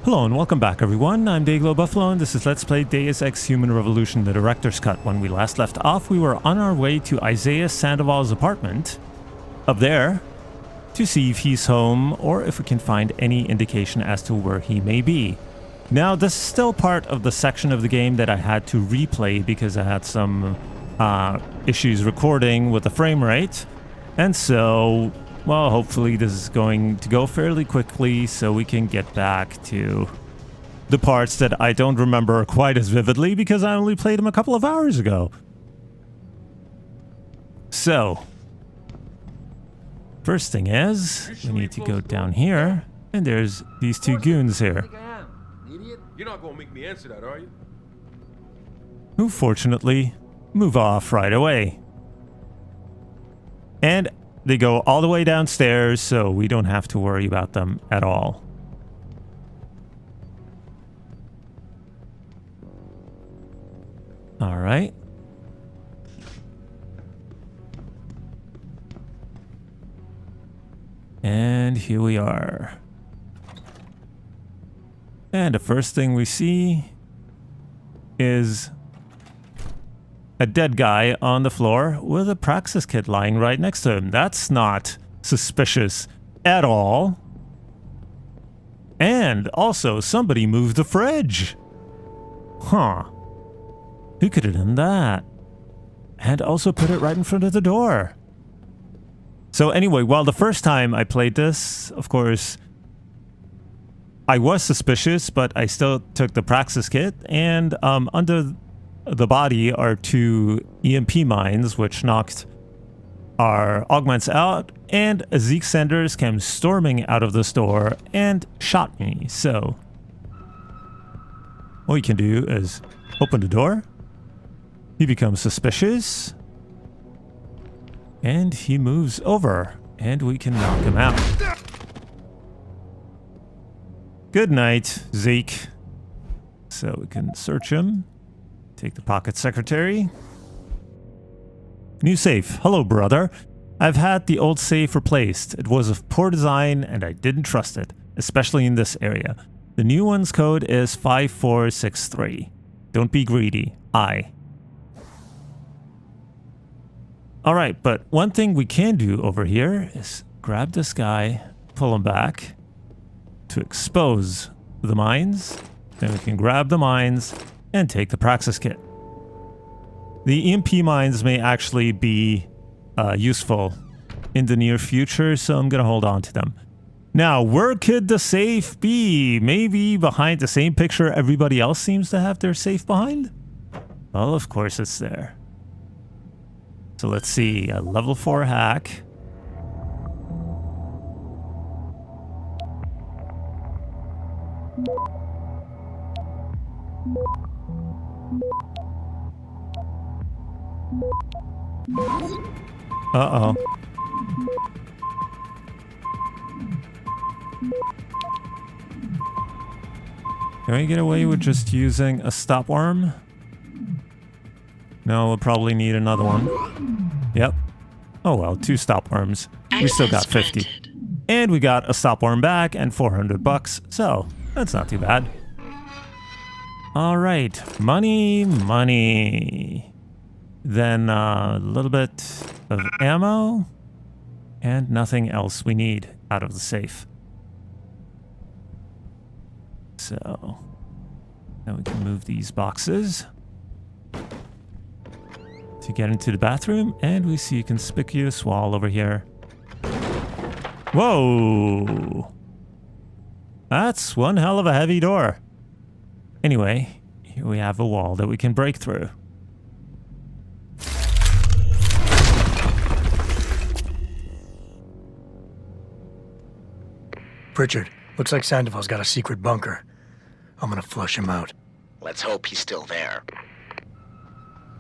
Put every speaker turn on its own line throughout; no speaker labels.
Hello and welcome back everyone, I'm Day-Glo Buffalo and this is Let's Play Deus Ex Human Revolution, the Director's Cut. When we last left off, we were on our way to Isaiah Sandoval's apartment, up there, to see if he's home or if we can find any indication as to where he may be. Now this is still part of the section of the game that I had to replay because I had some issues recording with the frame rate, and so... well, hopefully this is going to go fairly quickly so we can get back to the parts that I don't remember quite as vividly because I only played them a couple of hours ago. So, first thing is, we need to go down here, and there's these two goons here.
You're not gonna make me answer that, are you?
Who fortunately move off right away. And they go all the way downstairs, so we don't have to worry about them at all. All right. And here we are. And the first thing we see is a dead guy on the floor with a Praxis kit lying right next to him. That's not suspicious at all. And also, somebody moved the fridge. Huh. Who could have done that? And also put it right in front of the door. So anyway, well, the first time I played this, of course, I was suspicious, but I still took the Praxis kit, and under the body are two EMP mines, which knocked our augments out, and Zeke Sanders came storming out of the store and shot me. So, all you can do is open the door. He becomes suspicious, and he moves over, and we can knock him out. Good night, Zeke. So we can search him. Take the pocket secretary. New safe. Hello, brother. I've had the old safe replaced. It was of poor design and I didn't trust it, especially in this area. The new one's code is 5463. Don't be greedy. Alright, but one thing we can do over here is grab this guy, pull him back to expose the mines. Then we can grab the mines and take the Praxis kit. The EMP mines may actually be useful in the near future, so I'm gonna hold on to them. Now, where could the safe be? Maybe behind the same picture everybody else seems to have their safe behind? Well, of course it's there. So let's see, a level 4 hack. Uh-oh. Can we get away with just using a stop worm? No, we'll probably need another one. Yep. Oh well, 2 stop worms. We still got 50. And we got a stop worm back and 400 bucks, so that's not too bad. Alright, money. Then a little bit of ammo, and nothing else we need out of the safe. So, now we can move these boxes to get into the bathroom, and we see a conspicuous wall over here. Whoa! That's one hell of a heavy door. Anyway, here we have a wall that we can break through.
Pritchard, looks like Sandoval's got a secret bunker. I'm gonna flush him out.
Let's hope he's still there.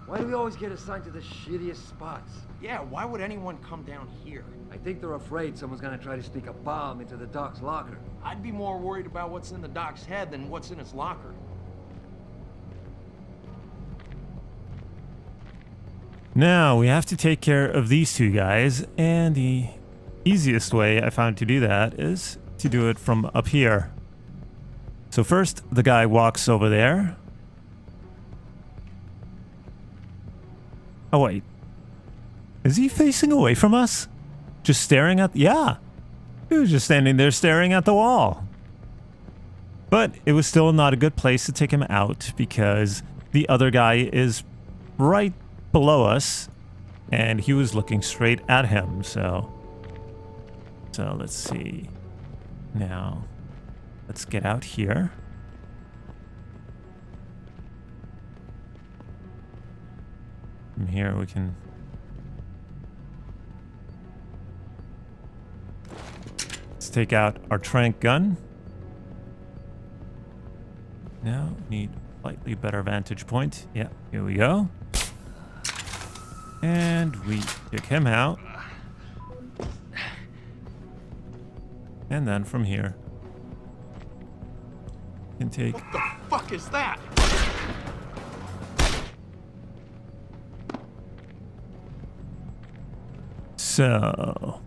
Why do we always get assigned to the shittiest spots?
Yeah, why would anyone come down here?
I think they're afraid someone's gonna try to sneak a bomb into the doc's locker.
I'd be more worried about what's in the doc's head than what's in his locker.
Now, we have to take care of these two guys, and the easiest way I found to do that is to do it from up here. So first, the guy walks over there. Oh, wait. Is he facing away from us? Just staring at... Yeah. He was just standing there staring at the wall. But it was still not a good place to take him out because the other guy is right below us and he was looking straight at him. So let's see. Now, let's get out here. From here we can... Let's take out our trank gun. Now, need a slightly better vantage point. Yeah, here we go. And we kick him out. And then from here, we can take...
What the fuck is that?
So...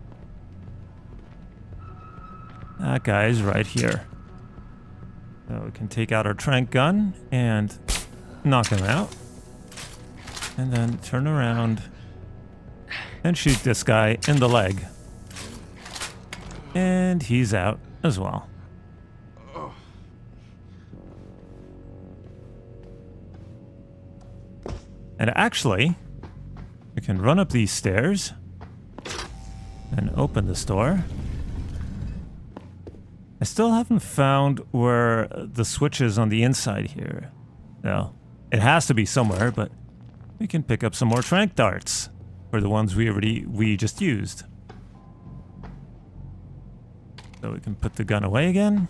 That guy's right here. So we can take out our trank gun and knock him out. And then turn around and shoot this guy in the leg. And he's out as well. And actually, we can run up these stairs and open this door. I still haven't found where the switch is on the inside here. No, it has to be somewhere, but we can pick up some more trank darts for the ones we just used. So we can put the gun away again.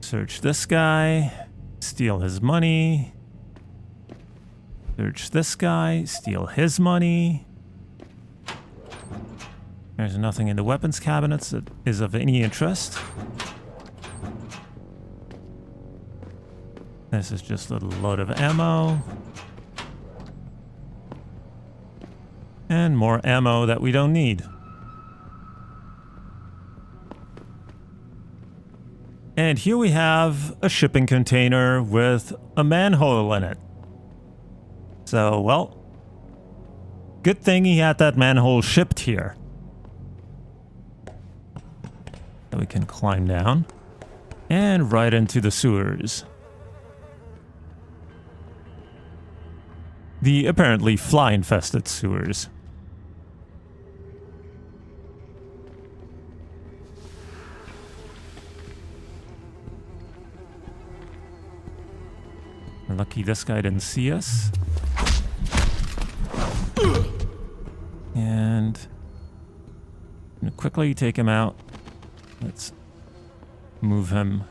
Search this guy, steal his money. Search this guy, steal his money. There's nothing in the weapons cabinets that is of any interest. This is just a load of ammo. And more ammo that we don't need. And here we have a shipping container with a manhole in it. So, well, good thing he had that manhole shipped here. So we can climb down and right into the sewers. The apparently fly-infested sewers. We're lucky this guy didn't see us. And quickly take him out. Let's move him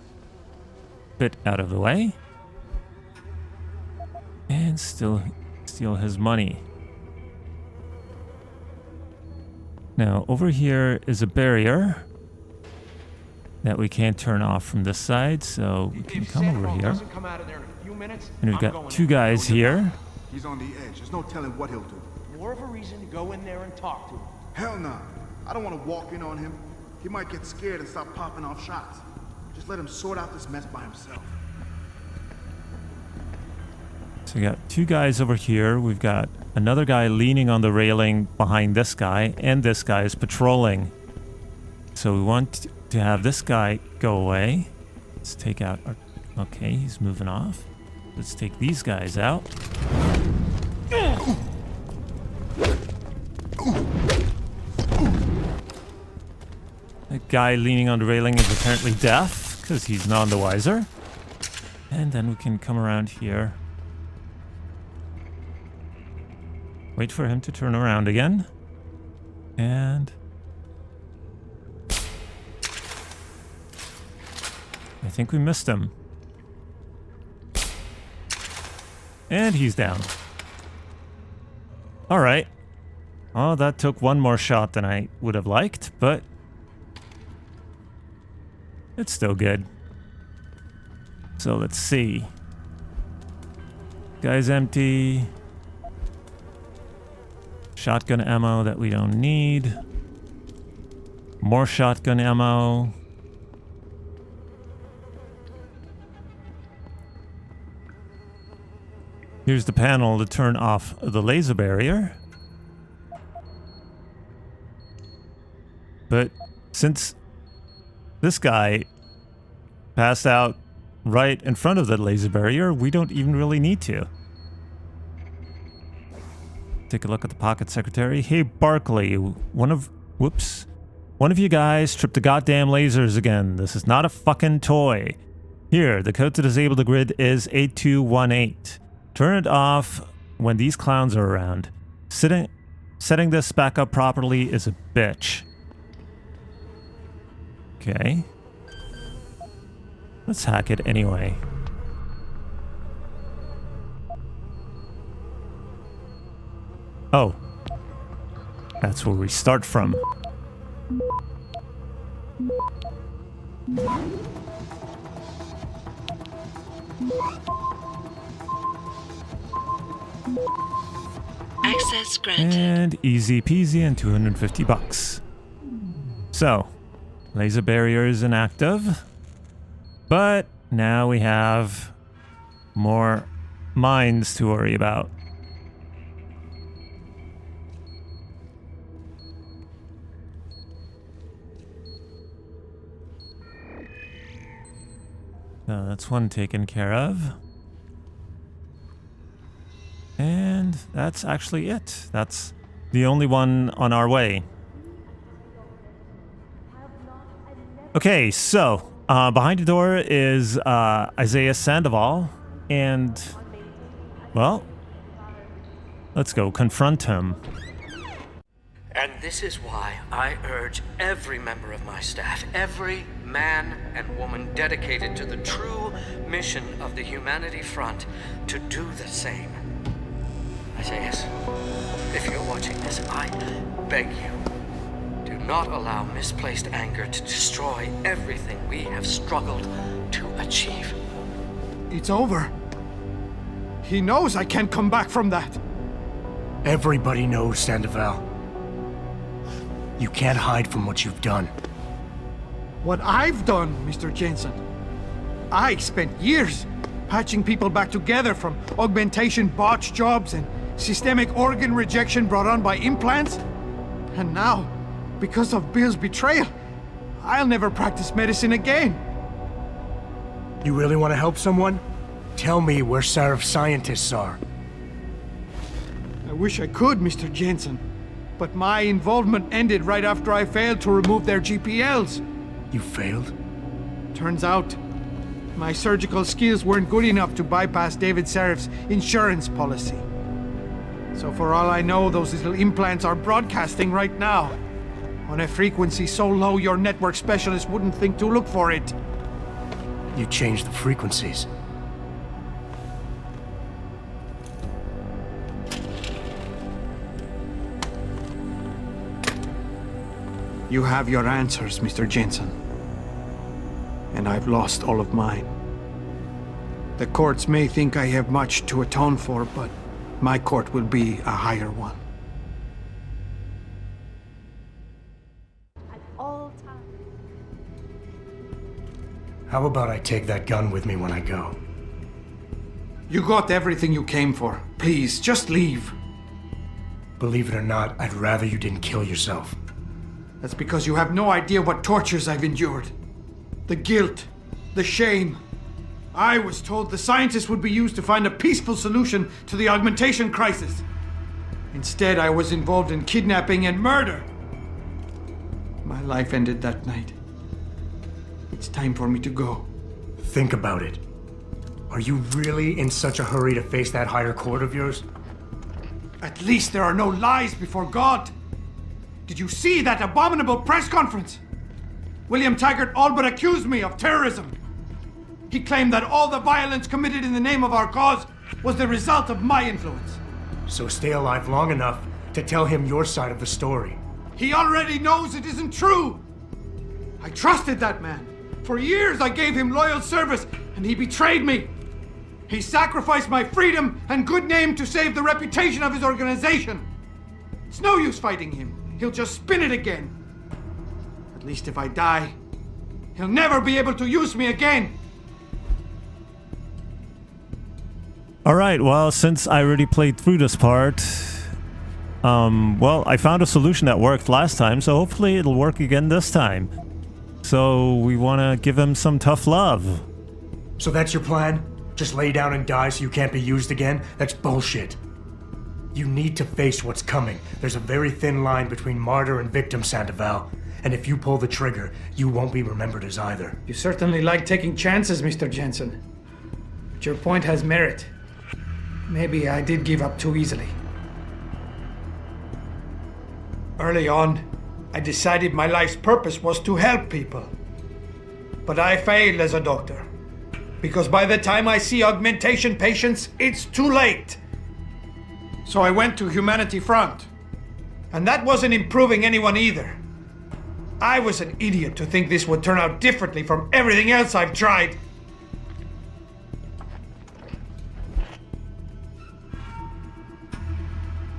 a bit out of the way. And still steal his money. Now, over here is a barrier that we can't turn off from this side, so we can come over here. And we've got two guys here.
He's on the edge. There's no telling what he'll do.
More of a reason to go in there and talk to him.
Hell no. I don't want to walk in on him. He might get scared and start popping off shots. Just let him sort out this mess by himself.
So we got two guys over here. We've got another guy leaning on the railing behind this guy, and this guy is patrolling. So we want to have this guy go away. Let's take out our... Okay, he's moving off. Let's take these guys out. That guy leaning on the railing is apparently deaf, because he's none the wiser. And then we can come around here. Wait for him to turn around again. And... I think we missed him. And he's down. Alright. Oh, that took one more shot than I would have liked, but... it's still good. So let's see. Guy's empty. Shotgun ammo that we don't need. More shotgun ammo. Here's the panel to turn off the laser barrier. But since this guy passed out right in front of the laser barrier, we don't even really need to. Take a look at the pocket secretary. Hey, Barkley, one of you guys tripped the goddamn lasers again. This is not a fucking toy. Here, the code to disable the grid is 8218. Turn it off when these clowns are around. Setting this back up properly is a bitch. Okay. Let's hack it anyway. Oh. That's where we start from.
Access granted.
And easy peasy and 250 bucks. So, laser barrier is inactive. But now we have more mines to worry about. So that's one taken care of. And that's actually it. That's the only one on our way. Okay, so behind the door is Isaiah Sandoval, and well, let's go confront him.
And this is why I urge every member of my staff, every man and woman dedicated to the true mission of the Humanity Front, to do the same. Isaiah, if you're watching this, I beg you, do not allow misplaced anger to destroy everything we have struggled to achieve.
It's over. He knows I can't come back from that.
Everybody knows, Sandoval. You can't hide from what you've done.
What I've done, Mr. Jensen. I spent years patching people back together from augmentation botch jobs and systemic organ rejection brought on by implants. And now, because of Bill's betrayal, I'll never practice medicine again.
You really want to help someone? Tell me where Sarif's scientists are.
I wish I could, Mr. Jensen. But my involvement ended right after I failed to remove their GPLs.
You failed?
Turns out, my surgical skills weren't good enough to bypass David Sarif's insurance policy. So for all I know, those little implants are broadcasting right now, on a frequency so low your network specialist wouldn't think to look for it.
You changed the frequencies.
You have your answers, Mr. Jensen. And I've lost all of mine. The courts may think I have much to atone for, but my court will be a higher one.
At all times.
How about I take that gun with me when I go?
You got everything you came for. Please, just leave.
Believe it or not, I'd rather you didn't kill yourself.
That's because you have no idea what tortures I've endured. The guilt, the shame. I was told the scientists would be used to find a peaceful solution to the augmentation crisis. Instead, I was involved in kidnapping and murder. My life ended that night. It's time for me to go.
Think about it. Are you really in such a hurry to face that higher court of yours?
At least there are no lies before God. Did you see that abominable press conference? William Taggart all but accused me of terrorism. He claimed that all the violence committed in the name of our cause was the result of my influence.
So stay alive long enough to tell him your side of the story.
He already knows it isn't true. I trusted that man. For years I gave him loyal service, and he betrayed me. He sacrificed my freedom and good name to save the reputation of his organization. It's no use fighting him. He'll just spin it again. least if I die, he'll never be able to use me again.
Alright, well, since I already played through this part, well, I found a solution that worked last time, so hopefully it'll work again this time. So we want to give him some tough love.
So that's your plan? Just lay down and die so you can't be used again? That's bullshit. You need to face what's coming. There's a very thin line between martyr and victim, Sandoval. And if you pull the trigger, you won't be remembered as either.
You certainly like taking chances, Mr. Jensen. But your point has merit. Maybe I did give up too easily. Early on, I decided my life's purpose was to help people. But I failed as a doctor. Because by the time I see augmentation patients, it's too late. So I went to Humanity Front. And that wasn't improving anyone either. I was an idiot to think this would turn out differently from everything else I've tried.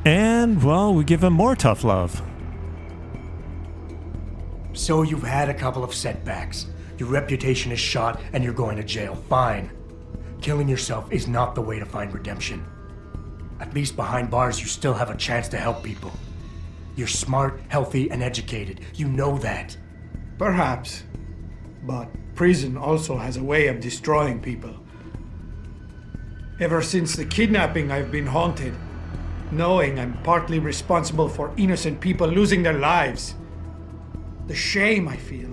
And, well, we give him more tough love.
So you've had a couple of setbacks. Your reputation is shot and you're going to jail. Fine. Killing yourself is not the way to find redemption. At least behind bars, you still have a chance to help people. You're smart, healthy, and educated. You know that.
Perhaps. But prison also has a way of destroying people. Ever since the kidnapping, I've been haunted, knowing I'm partly responsible for innocent people losing their lives. The shame I feel,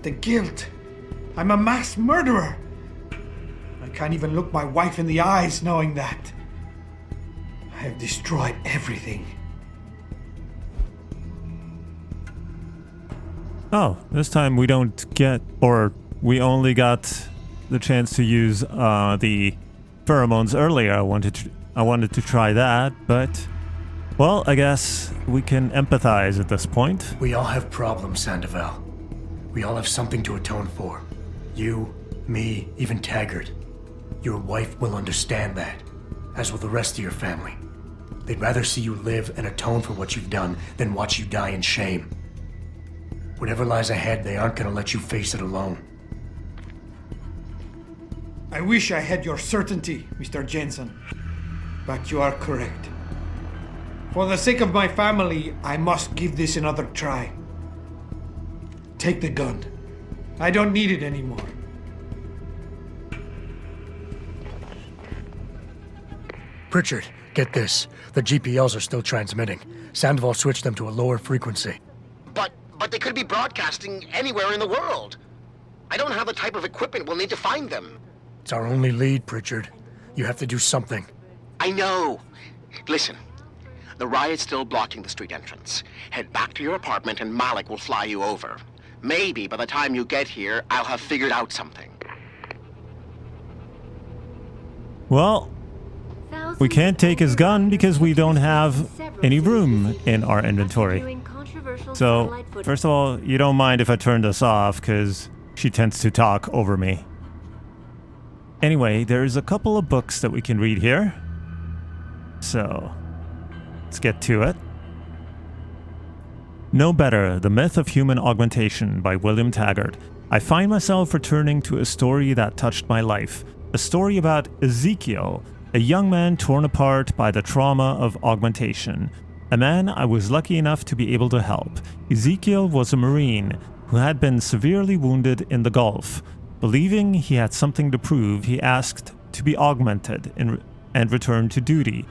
the guilt. I'm a mass murderer. I can't even look my wife in the eyes knowing that. I have destroyed everything.
Oh, this time we don't get, or we only got the chance to use the pheromones earlier. I wanted to try that, but, well, I guess we can empathize at this point.
We all have problems, Sandoval. We all have something to atone for. You, me, even Taggart. Your wife will understand that, as will the rest of your family. They'd rather see you live and atone for what you've done than watch you die in shame. Whatever lies ahead, they aren't gonna let you face it alone.
I wish I had your certainty, Mr. Jensen. But you are correct. For the sake of my family, I must give this another try. Take the gun. I don't need it anymore.
Pritchard, get this. The GPLs are still transmitting. Sandoval switched them to a lower frequency.
But they could be broadcasting anywhere in the world. I don't have the type of equipment we'll need to find them.
It's our only lead, Pritchard. You have to do something.
I know. Listen, the riot's still blocking the street entrance. Head back to your apartment and Malik will fly you over. Maybe by the time you get here, I'll have figured out something.
Well, we can't take his gun because we don't have any room in our inventory. So, first of all, you don't mind if I turn this off because she tends to talk over me. Anyway, there's a couple of books that we can read here. So, let's get to it. No Better, The Myth of Human Augmentation by William Taggart. I find myself returning to a story that touched my life. A story about Ezekiel, a young man torn apart by the trauma of augmentation. A man I was lucky enough to be able to help. Ezekiel was a Marine who had been severely wounded in the Gulf. Believing he had something to prove, he asked to be augmented and return to duty.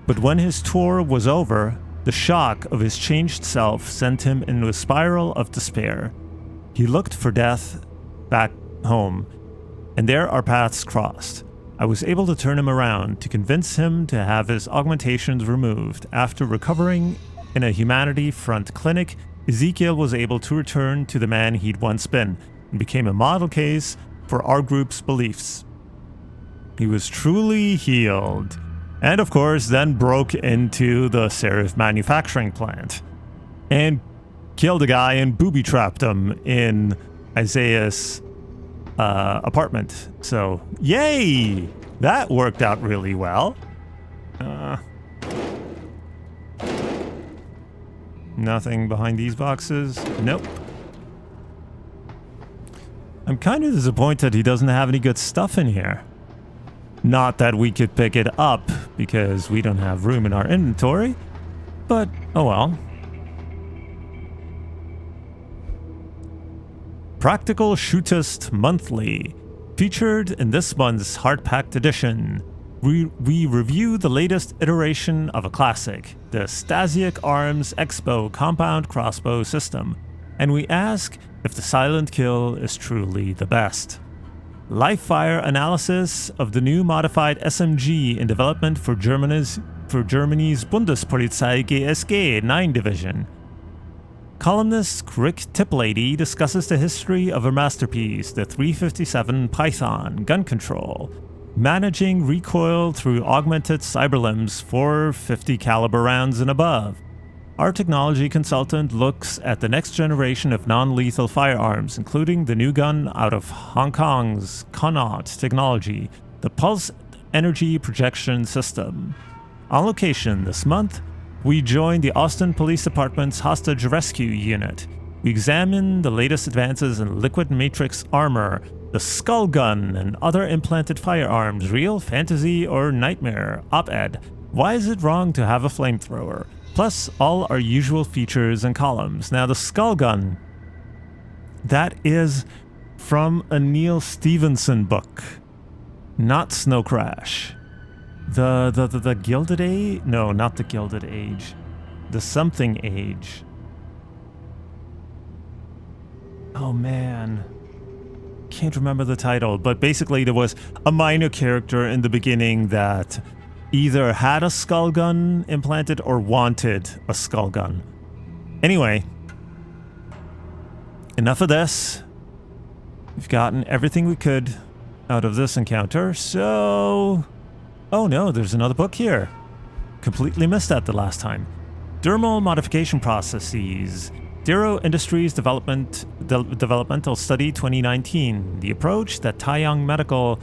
But when his tour was over, the shock of his changed self sent him into a spiral of despair. He looked for death back home, and there our paths crossed. I was able to turn him around to convince him to have his augmentations removed. After recovering in a Humanity Front clinic, Ezekiel was able to return to the man he'd once been and became a model case for our group's beliefs. He was truly healed, and of course then broke into the Serif manufacturing plant and killed a guy and booby-trapped him in Isaiah's apartment. So, yay! That worked out really well. Nothing behind these boxes. Nope. kind of disappointed he doesn't have any good stuff in here. Not that we could pick it up, because we don't have room in our inventory, but oh well. Practical Shootist Monthly. Featured in this month's hard-packed edition, we review the latest iteration of a classic, the Stasiak Arms Expo Compound Crossbow System, and we ask if the silent kill is truly the best. Live fire analysis of the new modified SMG in development for Germany's Bundespolizei GSG 9 Division. Columnist Rick Tiplady discusses the history of a masterpiece, the 357 Python gun control, managing recoil through augmented cyberlimbs for 50 caliber rounds and above. Our technology consultant looks at the next generation of non-lethal firearms, including the new gun out of Hong Kong's Connaught Technology, the Pulse Energy Projection System. On location this month, we join the Austin Police Department's Hostage Rescue Unit. We examine the latest advances in liquid matrix armor, the Skull Gun, and other implanted firearms, real, fantasy, or nightmare. Op-ed. Why is it wrong to have a flamethrower? Plus all our usual features and columns. Now the Skull Gun, that is from a Neil Stevenson book, not Snow Crash. The Gilded Age? No, not the Gilded Age. The Something Age. Oh man. Can't remember the title, but basically there was a minor character in the beginning that either had a skull gun implanted or wanted a skull gun. Anyway, enough of this. We've gotten everything we could out of this encounter, so... Oh no, there's another book here. Completely missed that the last time. Dermal Modification Processes. Darrow Industries Developmental Study 2019. The approach that Taiyang Medical,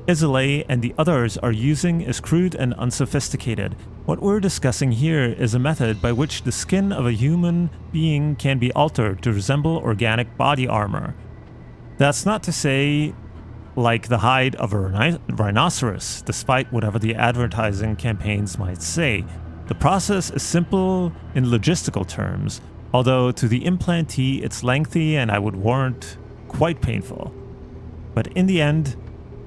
Isolé, and the others are using is crude and unsophisticated. What we're discussing here is a method by which the skin of a human being can be altered to resemble organic body armor. That's not to say like the hide of a rhinoceros, despite whatever the advertising campaigns might say. The process is simple in logistical terms, although to the implantee it's lengthy and I would warrant quite painful. But in the end,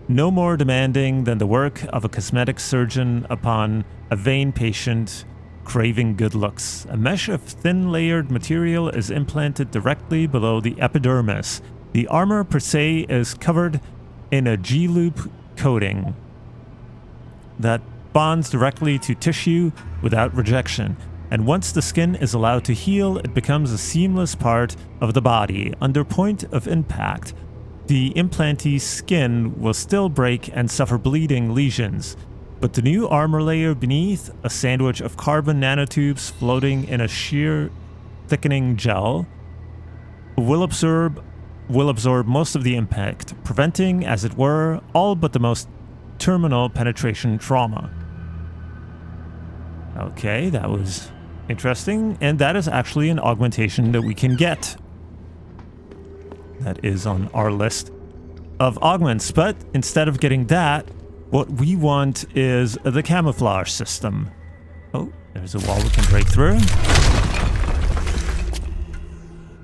no more demanding than the work of a cosmetic surgeon upon a vain patient craving good looks. A mesh of thin layered material is implanted directly below the epidermis. The armor per se is covered in a G-loop coating that bonds directly to tissue without rejection, and once the skin is allowed to heal, it becomes a seamless part of the body. Under point of impact, the implantee's skin will still break and suffer bleeding lesions, but the new armor layer beneath, a sandwich of carbon nanotubes floating in a sheer thickening gel, will absorb most of the impact, preventing, as it were, all but the most terminal penetration trauma. Okay, that was interesting, and that is actually an augmentation that we can get. That is on our list of augments, but instead of getting that, what we want is the camouflage system. Oh, there's a wall we can break through.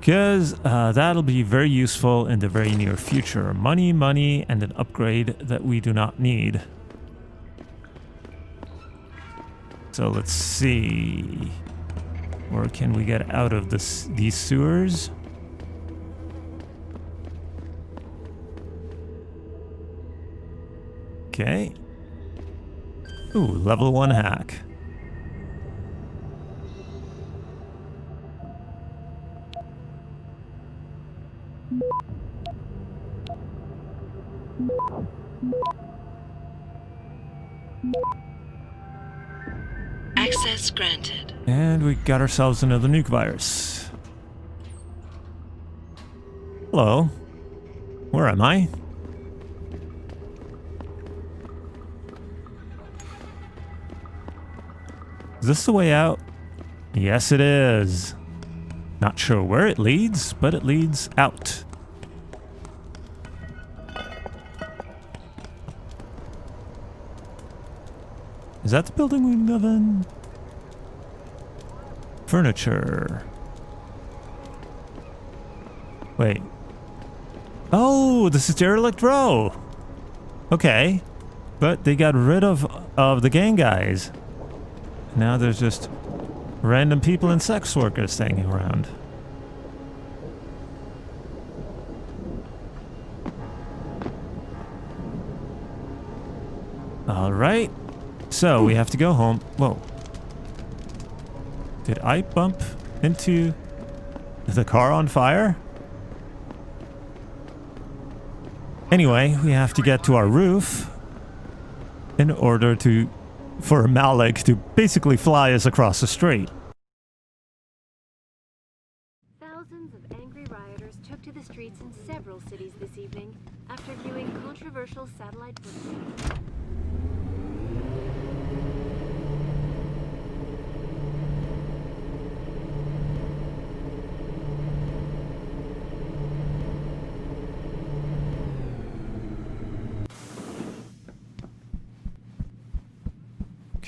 Because that'll be very useful in the very near future. Money, money, and an upgrade that we do not need. So let's see. Where can we get out of these sewers? Okay. Ooh, level 1 hack.
Access granted.
And we got ourselves another nuke virus. Hello. Where am I? Is this the way out? Yes, it is. Not sure where it leads, but it leads out. Is that the building we live in? Furniture. Wait. Oh, this is Derelict Row. Okay. But they got rid of the gang guys. Now there's just random people and sex workers hanging around. Alright. So we have to go home. Whoa. Did I bump into the car on fire? Anyway, we have to get to our roof in order for Malik to basically fly us across the street.
Thousands of angry rioters took to the streets in several cities this evening after viewing controversial satellite footage.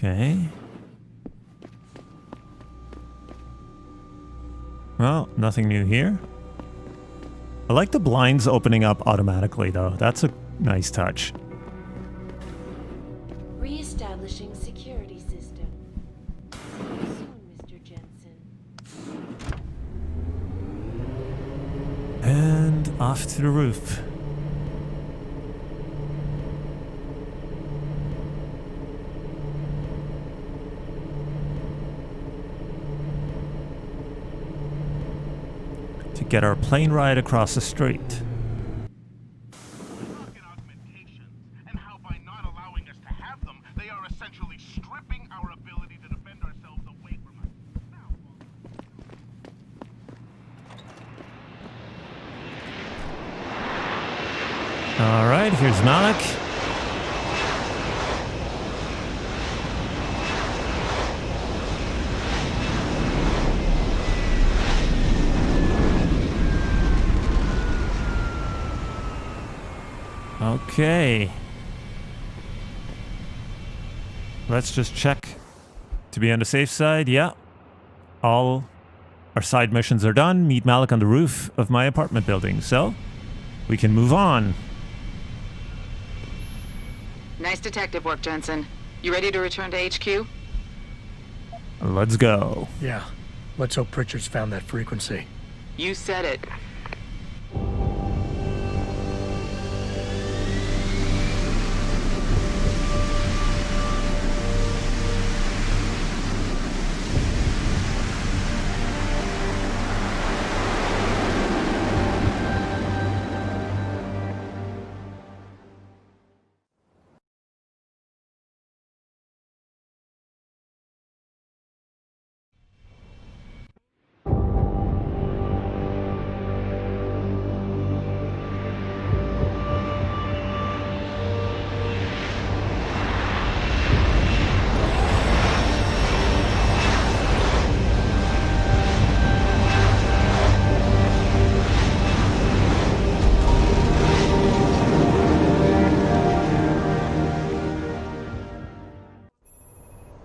Okay. Well, nothing new here. I like the blinds opening up automatically, though. That's a nice touch.
Re-establishing security system. See you soon, Mr. Jensen.
And off to the roof. To get our plane ride across the street.
And how by not allowing us to have them, they are essentially stripping our ability to defend ourselves away from us.
All right, here's Malik. Okay. Let's just check to be on the safe side. Yeah. All our side missions are done. Meet Malik on the roof of my apartment building. So, we can move on.
Nice detective work, Jensen. You ready to return to HQ?
Let's go.
Yeah. Let's hope Pritchard's found that frequency.
You said it.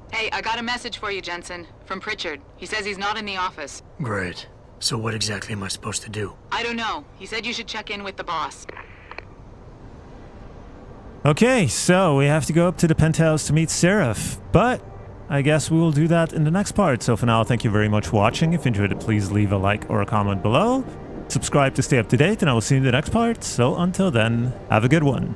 Hey, I got a message for you, Jensen. From Pritchard. He says he's not in the office.
Great. So what exactly am I supposed to do?
I don't know. He said you should check in with the boss.
Okay, so we have to go up to the penthouse to meet Seraph, but I guess we will do that in the next part. So for now, thank you very much for watching. If you enjoyed it, please leave a like or a comment below. Subscribe to stay up to date, and I will see you in the next part. So until then, have a good one.